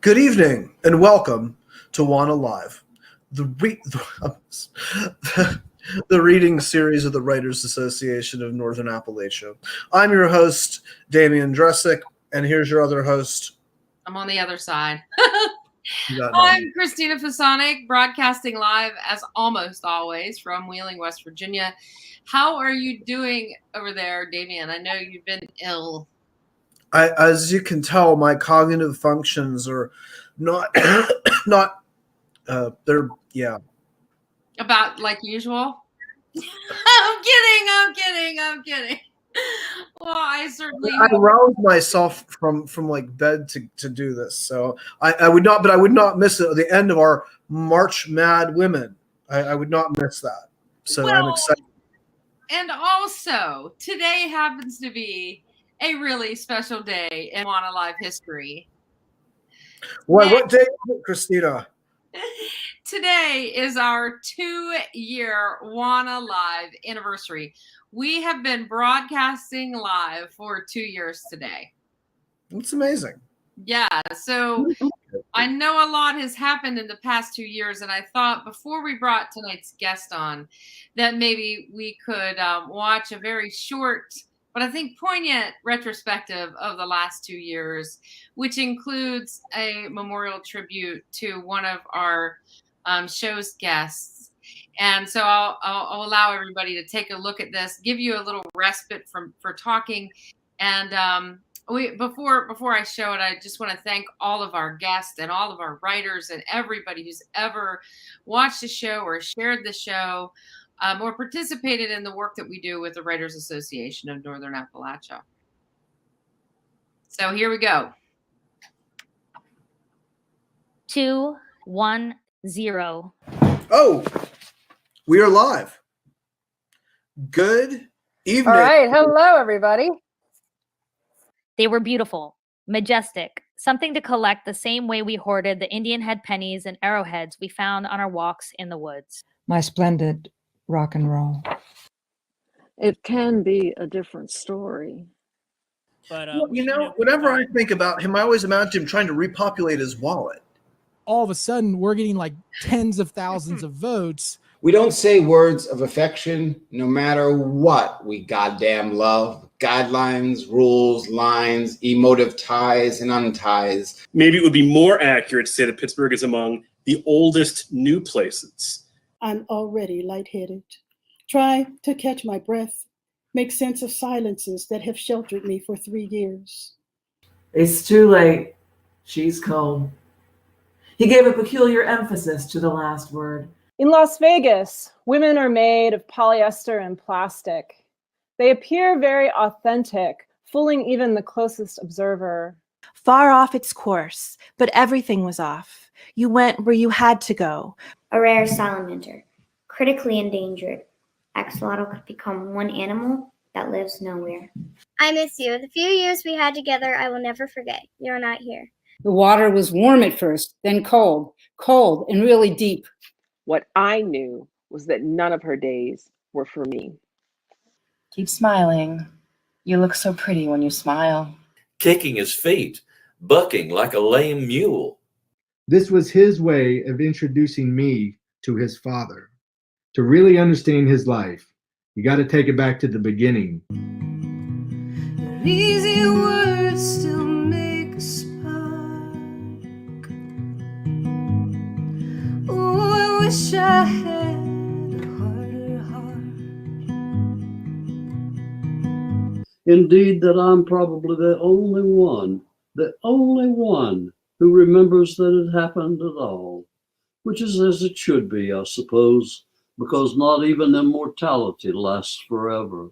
Good evening and welcome to WANA Live, the reading series of the Writers Association of Northern Appalachia. I'm your host, Damian Dressick, and here's your other host. I'm on the other side. I'm Christina Fasonic, broadcasting live as almost always from Wheeling, West Virginia. How are you doing over there, Damian? I know you've been ill. As you can tell, my cognitive functions are not About like usual. I'm kidding. Well, I roused myself from like bed to do this, so I would not miss it at the end of our March Mad Women. I would not miss that. So I'm excited. And also, today happens to be a really special day in WANA Live history. What day is it, Christina? Today is our 2-year WANA Live anniversary. We have been broadcasting live for 2 years today. That's amazing. Yeah, so I know a lot has happened in the past 2 years, and I thought before we brought tonight's guest on that maybe we could watch a very short, but I think poignant retrospective of the last 2 years, which includes a memorial tribute to one of our show's guests. And so I'll allow everybody to take a look at this, give you a little respite for talking. And before I show it, I just want to thank all of our guests and all of our writers and everybody who's ever watched the show or shared the show or participated in the work that we do with the Writers Association of Northern Appalachia. So here we go. 2, 1, 0. Oh, we are live. Good evening. All right. Hello, everybody. They were beautiful, majestic, something to collect the same way we hoarded the Indian head pennies and arrowheads we found on our walks in the woods. My splendid rock and roll. It can be a different story. But whenever I think about him, I always imagine him trying to repopulate his wallet. All of a sudden, we're getting like tens of thousands of votes. We don't say words of affection, no matter what we goddamn love. Guidelines, rules, lines, emotive ties, and unties. Maybe it would be more accurate to say that Pittsburgh is among the oldest new places. I'm already lightheaded. Try to catch my breath, make sense of silences that have sheltered me for 3 years. It's too late. She's cold. He gave a peculiar emphasis to the last word. In Las Vegas, women are made of polyester and plastic. They appear very authentic, fooling even the closest observer. Far off its course, but everything was off. You went where you had to go. A rare salamander, critically endangered. Axolotl could become one animal that lives nowhere. I miss you. The few years we had together, I will never forget. You're not here. The water was warm at first, then cold and really deep. What I knew was that none of her days were for me. Keep smiling. You look so pretty when you smile. Kicking his feet, bucking like a lame mule. This was his way of introducing me to his father. To really understand his life, you got to take it back to the beginning. Your easy words still make a spark. Oh, I wish I had a harder heart. Indeed, that I'm probably the only one who remembers that it happened at all, which is as it should be, I suppose, because not even immortality lasts forever.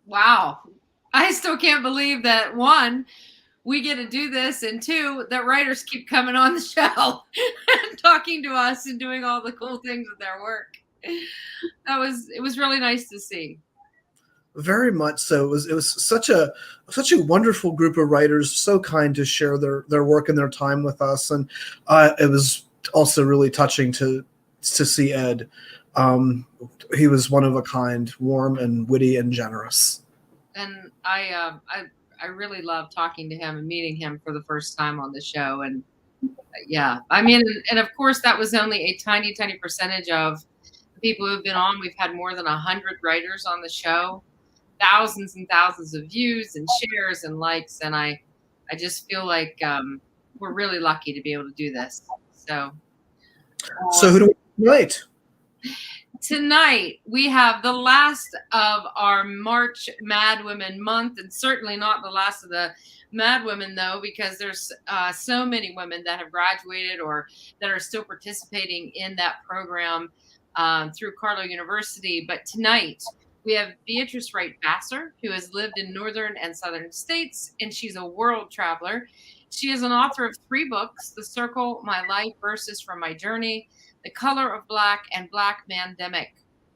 Wow. I still can't believe that, one, we get to do this, and two, that writers keep coming on the show and talking to us and doing all the cool things with their work. It was really nice to see. very much so. It was such a wonderful group of writers, so kind to share their work and their time with us, and it was also really touching to see Ed. He was one of a kind, warm and witty and generous. And I really love talking to him and meeting him for the first time on the show. And yeah, I mean, and of course that was only a tiny percentage of the people who've been on. We've had more than 100 writers on the show, thousands and thousands of views and shares and likes. And I just feel like we're really lucky to be able to do this. So who do we tonight? Tonight, we have the last of our March Mad Women month, and certainly not the last of the Mad Women, though, because there's so many women that have graduated or that are still participating in that program through Carlow University. But tonight, we have Beatrice Wright Vasser, who has lived in northern and southern states, and she's a world traveler. She is an author of 3 books, The Circle, My Life, Verses from My Journey, The Color of Black, and Black Mandemic.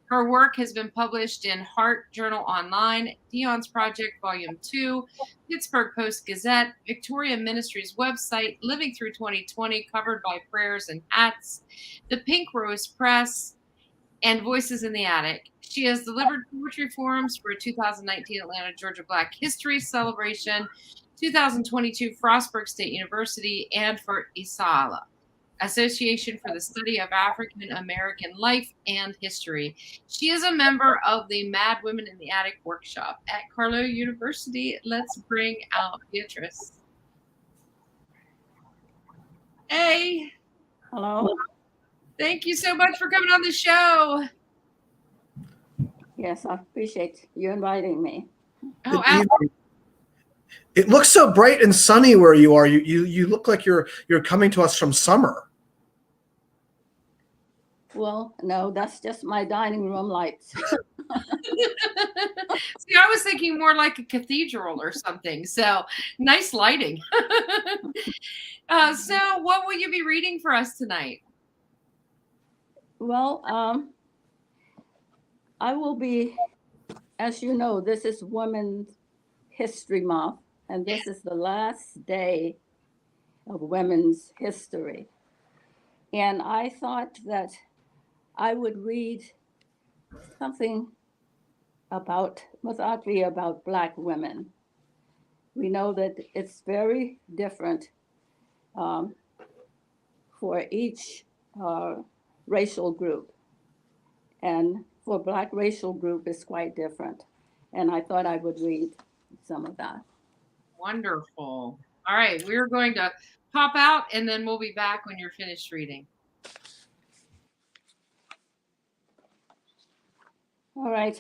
Her work has been published in Heart Journal Online, Dion's Project Volume 2, Pittsburgh Post-Gazette, Victoria Ministries website, Living Through 2020, covered by Prayers and Hats, the Pink Rose Press, and Voices in the Attic. She has delivered poetry forums for a 2019 Atlanta, Georgia Black History Celebration, 2022 Frostburg State University, and for ISALA, Association for the Study of African American Life and History. She is a member of the Mad Women in the Attic workshop at Carlow University. Let's bring out Beatrice. Hey. Hello. Thank you so much for coming on the show. Yes, I appreciate you inviting me. It looks so bright and sunny where you are. You look like you're coming to us from summer. Well, no, that's just my dining room lights. See, I was thinking more like a cathedral or something. So nice lighting. So what will you be reading for us tonight? Well, I will be, as you know, this is Women's History Month, and this is the last day of women's history. And I thought that I would read something most likely about Black women. We know that it's very different for each racial group. And for Black racial group, it's quite different. And I thought I would read some of that. Wonderful. All right, we're going to pop out and then we'll be back when you're finished reading. All right.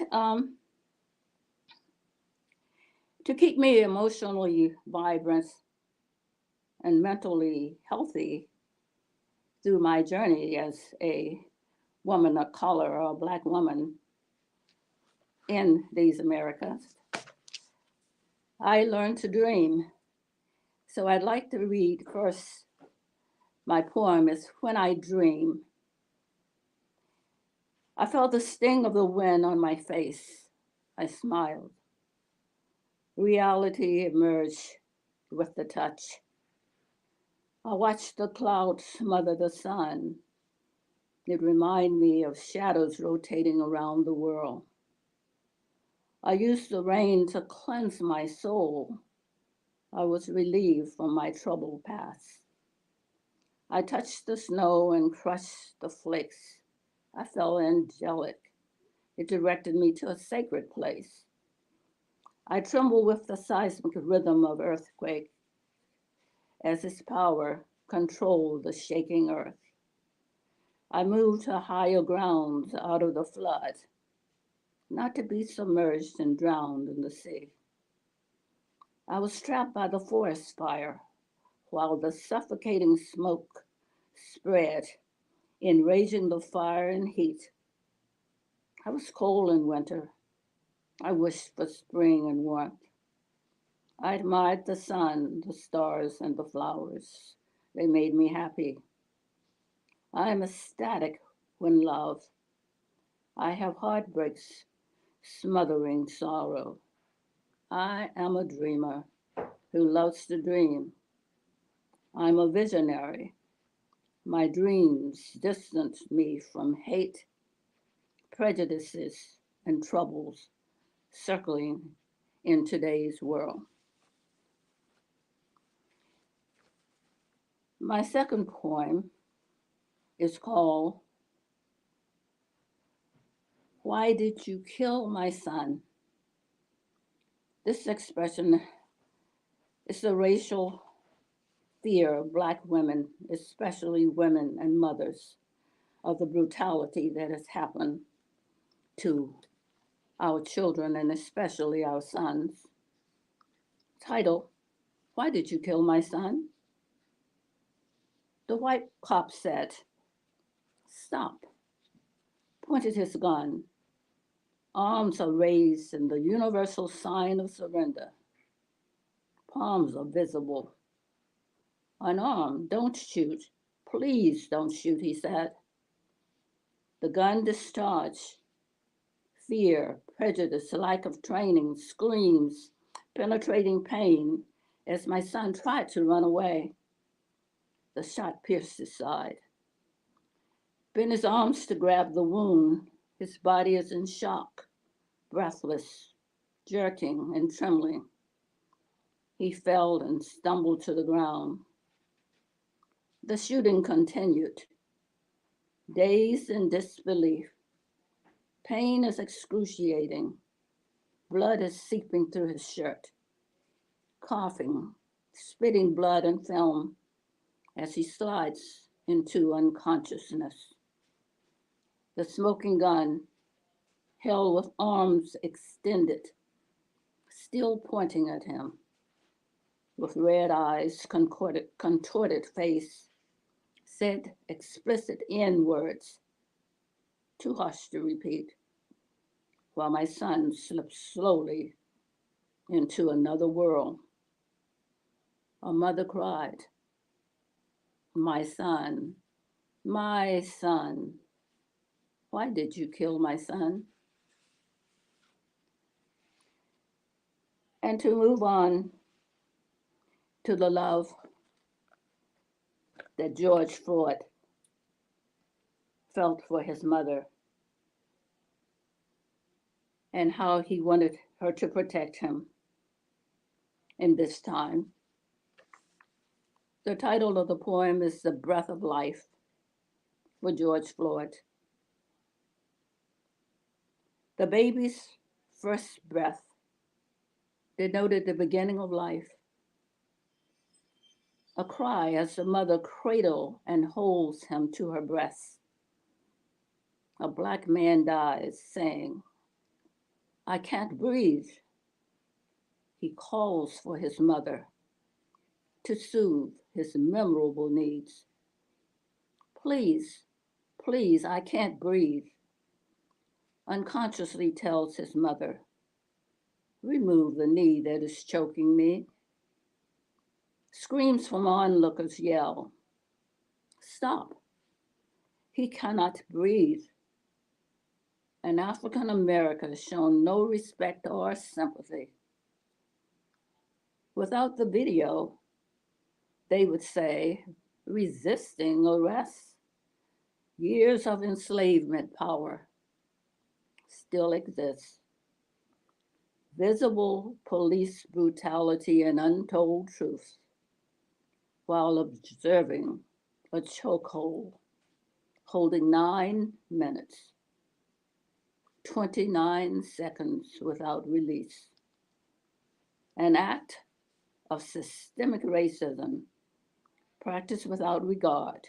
To keep me emotionally vibrant and mentally healthy through my journey as a woman of color or a Black woman in these Americas, I learned to dream. So I'd like to read first, my poem is When I Dream. I felt the sting of the wind on my face. I smiled. Reality emerged with the touch. I watched the clouds smother the sun. It reminded me of shadows rotating around the world. I used the rain to cleanse my soul. I was relieved from my troubled past. I touched the snow and crushed the flakes. I felt angelic. It directed me to a sacred place. I trembled with the seismic rhythm of earthquake as its power controlled the shaking earth. I moved to higher grounds out of the flood, not to be submerged and drowned in the sea. I was trapped by the forest fire while the suffocating smoke spread, enraging the fire and heat. I was cold in winter. I wished for spring and warmth. I admired the sun, the stars, and the flowers. They made me happy. I am ecstatic when love. I have heartbreaks, smothering sorrow. I am a dreamer who loves to dream. I'm a visionary. My dreams distance me from hate, prejudices, and troubles circling in today's world. My second poem is called Why Did You Kill My Son? This expression is the racial fear of Black women, especially women and mothers, of the brutality that has happened to our children and especially our sons. Title, Why Did You Kill My Son? The white cop said, stop, pointed his gun. Arms are raised in the universal sign of surrender. Palms are visible. Unarmed, don't shoot. Please don't shoot, he said. The gun discharged. Fear, prejudice, lack of training, screams, penetrating pain as my son tried to run away. The shot pierced his side. Bent his arms to grab the wound. His body is in shock, breathless, jerking and trembling. He fell and stumbled to the ground. The shooting continued. Dazed in disbelief. Pain is excruciating. Blood is seeping through his shirt. Coughing, spitting blood and film as he slides into unconsciousness. The smoking gun, held with arms extended, still pointing at him, with red eyes, contorted face, said explicit N-words, too harsh to repeat, while my son slipped slowly into another world. A mother cried, my son, why did you kill my son? And to move on to the love that George Floyd felt for his mother and how he wanted her to protect him in this time. The title of the poem is The Breath of Life for George Floyd. The baby's first breath denoted the beginning of life. A cry as the mother cradles and holds him to her breast. A Black man dies saying, I can't breathe. He calls for his mother to soothe his memorable needs. Please, please, I can't breathe. Unconsciously tells his mother, remove the knee that is choking me. Screams from onlookers yell, stop, he cannot breathe. And African America has shown no respect or sympathy. Without the video, they would say, resisting arrest. Years of enslavement power still exists. Visible police brutality and untold truths while observing a chokehold holding 9 minutes, 29 seconds without release. An act of systemic racism practiced without regard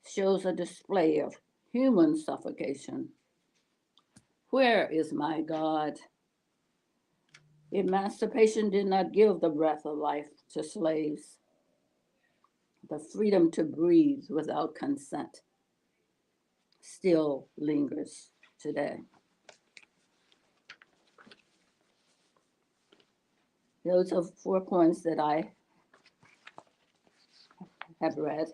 shows a display of human suffocation. Where is my God? Emancipation did not give the breath of life to slaves. The freedom to breathe without consent still lingers today. Those are 4 points that I have read.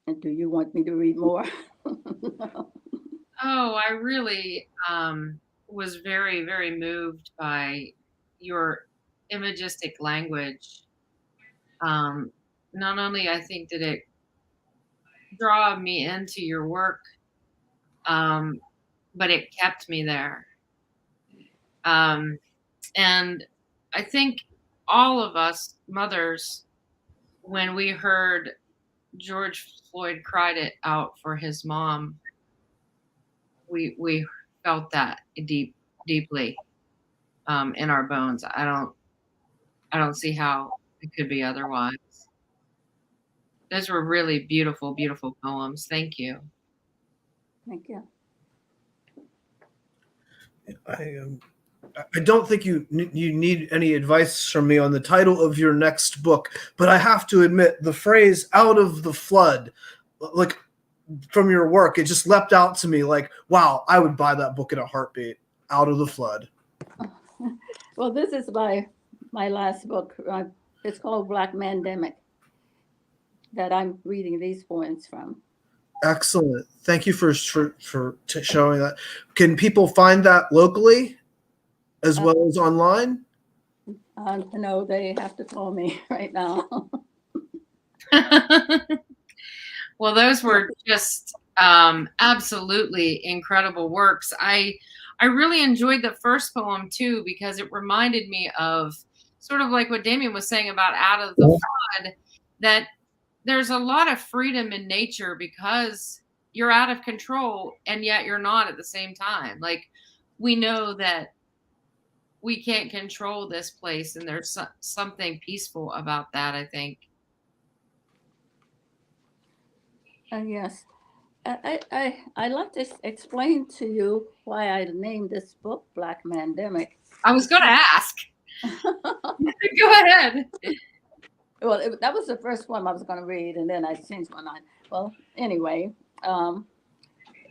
And do you want me to read more? Oh, I really was very, very moved by your imagistic language. Not only I think did it draw me into your work, but it kept me there. And I think all of us mothers, when we heard George Floyd cried it out for his mom, we felt that deeply in our bones. I don't see how it could be otherwise. Those were really beautiful, beautiful poems. Thank you. Thank you. I don't think you need any advice from me on the title of your next book, but I have to admit the phrase "out of the flood," like from your work, it just leapt out to me like, wow, I would buy that book in a heartbeat. Out of the flood. Well, this is my last book. It's called Black Mandemic, that I'm reading these poems from. Excellent. Thank you for showing that. Can people find that locally as well as online? No, they have to call me right now. Well, those were just absolutely incredible works. I really enjoyed the first poem too, because it reminded me of sort of like what Damien was saying about out of the flood, that there's a lot of freedom in nature because you're out of control and yet you're not at the same time. Like, we know that we can't control this place, and there's something peaceful about that, I think. Yes. I'd like to explain to you why I named this book Black Mandemic. I was going to ask. Go ahead. Well, that was the first one I was going to read, and then I changed my mind. Well, anyway,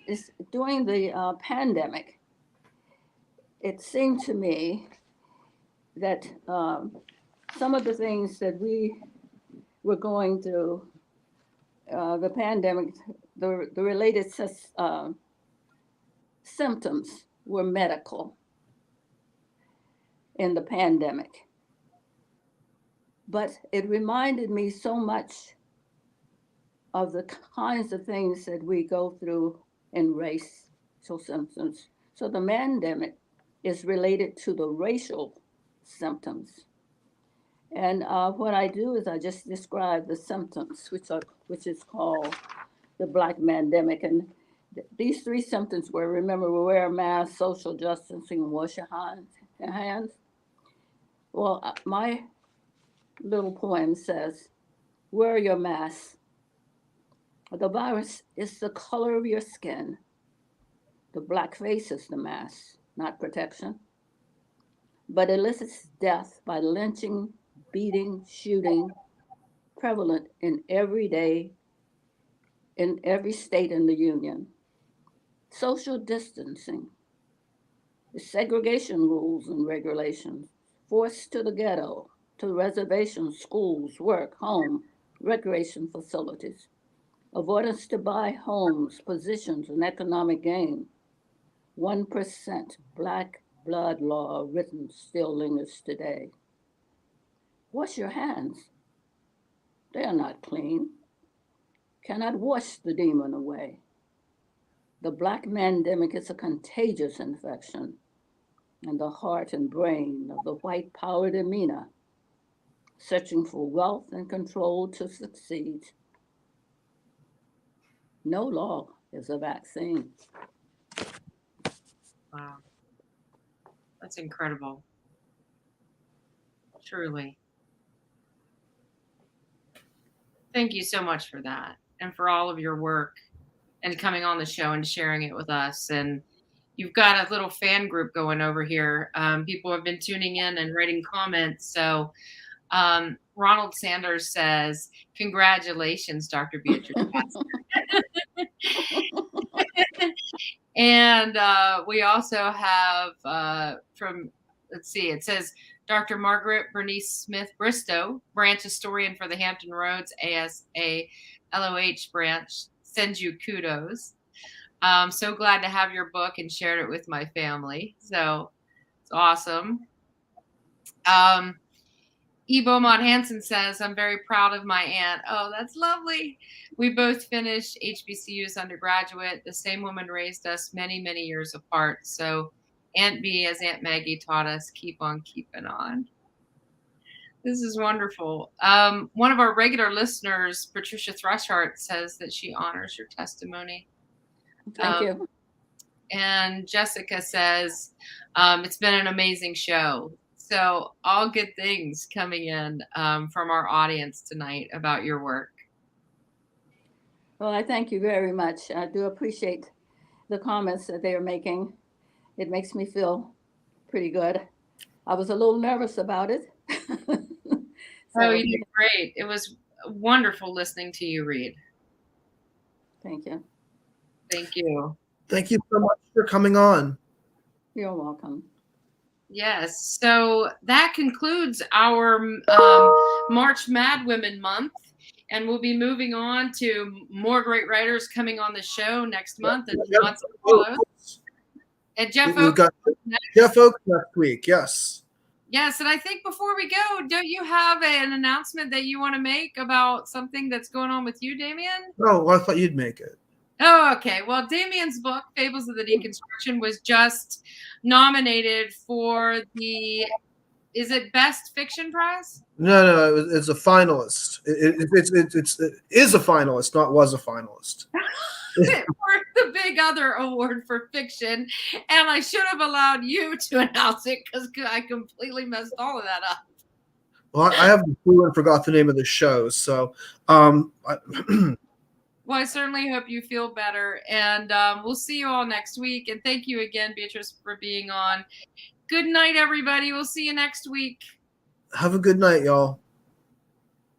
it's during the pandemic, it seemed to me that some of the things that we were going through, the pandemic, the related symptoms were medical in the pandemic. But it reminded me so much of the kinds of things that we go through in racial symptoms. So the pandemic is related to the racial symptoms. And what I do is I just describe the symptoms, which is called the Black Mandemic. And these three symptoms were, remember, we wear a mask, social distancing, wash your hands. Well, my little poem says, wear your mask. The virus is the color of your skin. The black face is the mask, not protection. But elicits death by lynching, beating, shooting, prevalent in every state in the Union. Social distancing, the segregation rules and regulations, forced to the ghetto, to reservations, schools, work, home, recreation facilities, avoidance to buy homes, positions, and economic gain. 1% Black blood law written still lingers today. Wash your hands. They are not clean. Cannot wash the demon away. The Black Mandemic is a contagious infection in the heart and brain of the white-powered Amina, searching for wealth and control to succeed. No law is a vaccine. Wow. That's incredible. Truly. Thank you so much for that, and for all of your work and coming on the show and sharing it with us. And you've got a little fan group going over here. People have been tuning in and writing comments. So Ronald Sanders says, congratulations, Dr. Beatrice Vasser. And we also have from, let's see, it says, Dr. Margaret Bernice Smith Bristow, branch historian for the Hampton Roads ASA LOH branch sends you kudos. So glad to have your book and shared it with my family. So it's awesome. E. Beaumont Hansen says, I'm very proud of my aunt. Oh, that's lovely. We both finished HBCU's undergraduate. The same woman raised us many, many years apart. So Aunt B, as Aunt Maggie taught us, keep on keeping on. This is wonderful. One of our regular listeners, Patricia Thrushart, says that she honors your testimony. Thank you. And Jessica says, it's been an amazing show. So all good things coming in from our audience tonight about your work. Well, I thank you very much. I do appreciate the comments that they are making. It makes me feel pretty good. I was a little nervous about it. Oh, you did great. It was wonderful listening to you read. Thank you. Thank you. Thank you so much for coming on. You're welcome. Yes. So that concludes our March Mad Women Month. And we'll be moving on to more great writers coming on the show next month. And lots of follows. And Jeff We've Oak. got Jeff Oak next week. Yes. Yes. And I think before we go, don't you have an announcement that you want to make about something that's going on with you, Damien? Oh, well, I thought you'd make it. Oh, okay. Well, Damien's book, Fables of the Deconstruction, was just nominated for the, is it Best Fiction Prize? No, it's a finalist. It is a finalist, not was a finalist. For the big other award for fiction. And I should have allowed you to announce it because I completely messed all of that up. Well, I have the clue and forgot the name of the show. So, Well, I certainly hope you feel better. And we'll see you all next week. And thank you again, Beatrice, for being on. Good night, everybody. We'll see you next week. Have a good night, y'all.